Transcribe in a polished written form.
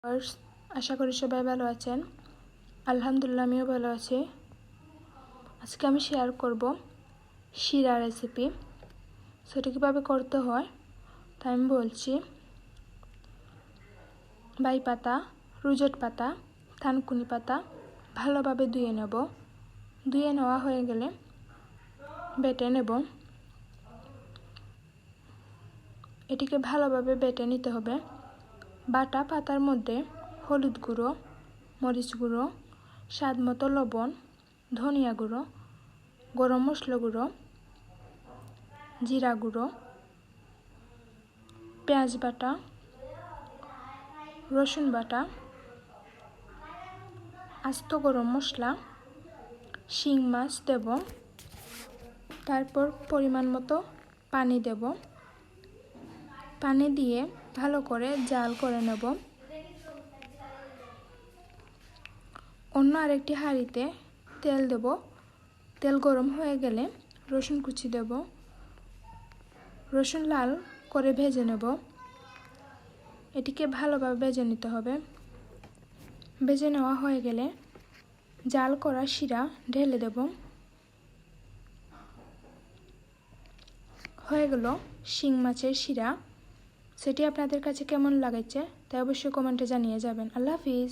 Viewers, আশা করি সবাই ভালো আছেন। আলহামদুলিল্লাহ আমিও ভালো আছি। আজকে আমি শেয়ার করব শিরা রেসিপি। সেটা কীভাবে করতে হয় তা আমি বলছি। বাই পাতা, রুজট পাতা, থানকুনি পাতা ভালোভাবে ধুয়ে নেব। ধুয়ে নেওয়া হয়ে গেলে বেটে নেব। এটিকে ভালোভাবে বেটে নিতে হবে। বাটা পাতার মধ্যে হলুদ গুঁড়ো, মরিচ গুঁড়ো, স্বাদ মতো লবণ, ধনিয়া গুঁড়ো, গরম মশলা গুঁড়ো, জিরা গুঁড়ো, পেঁয়াজ বাটা, রসুন বাটা, আস্ত গরম মশলা, শিং মাছ দেব। তারপর পরিমাণ মতো পানি দেব। পানি দিয়ে ভালো করে জাল করে নেব। অন্য আরেকটি হাঁড়িতে তেল দেব। তেল গরম হয়ে গেলে রসুন কুচি দেব। রসুন লাল করে ভেজে নেব। এটিকে ভালোভাবে ভেজে নিতে হবে। ভেজে নেওয়া হয়ে গেলে জাল করা শিরা ঢেলে দেব। হয়ে গেল শিং মাছের শিরা। সেটি আপনাদের কাছে কেমন লাগছে তাই অবশ্যই কমেন্টে জানিয়ে যাবেন। আল্লাহ হাফিজ।